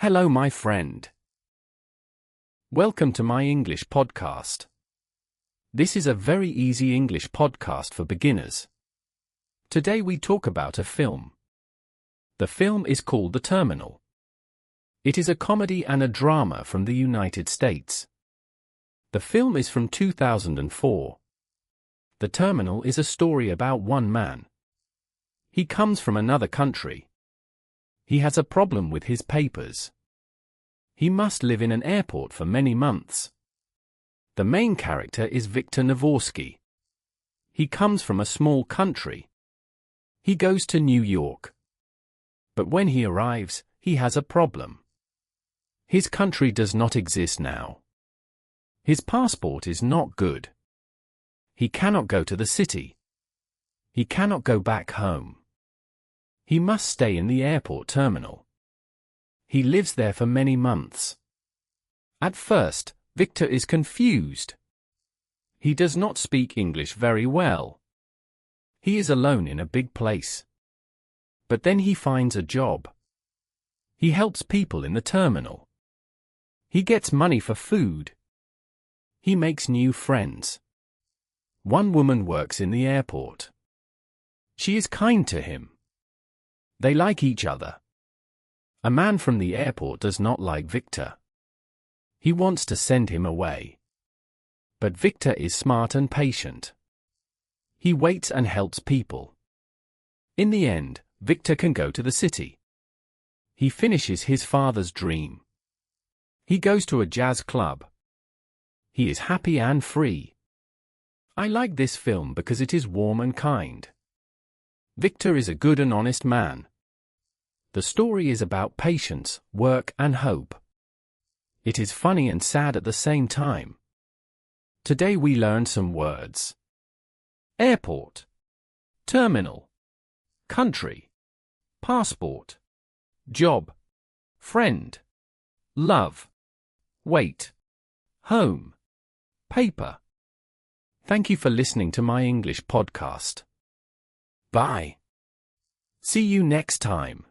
Hello, my friend. Welcome to my English podcast. This is a very easy English podcast for beginners. Today we talk about a film. The film is called The Terminal. It is a comedy and a drama from the United States. The film is from 2004. The Terminal is a story about one man. He comes from another country. He has a problem with his papers. He must live in an airport for many months. The main character is Viktor. He comes from a small country. He goes to New York. But when he arrives, he has a problem. His country does not exist now. His passport is not good. He cannot go to the city. He cannot go back home. He must stay in the airport terminal. He lives there for many months. At first, Viktor is confused. He does not speak English very well. He is alone in a big place. But then he finds a job. He helps people in the terminal. He gets money for food. He makes new friends. One woman works in the airport. She is kind to him. They like each other. A man from the airport does not like Viktor. He wants to send him away. But Viktor is smart and patient. He waits and helps people. In the end, Viktor can go to the city. He finishes his father's dream. He goes to a jazz club. He is happy and free. I like this film because it is warm and kind. Viktor is a good and honest man. The story is about patience, work, and hope. It is funny and sad at the same time. Today we learned some words. Airport, terminal, country, passport, job, friend, love, wait, home, paper. Thank you for listening to my English podcast. Bye. See you next time.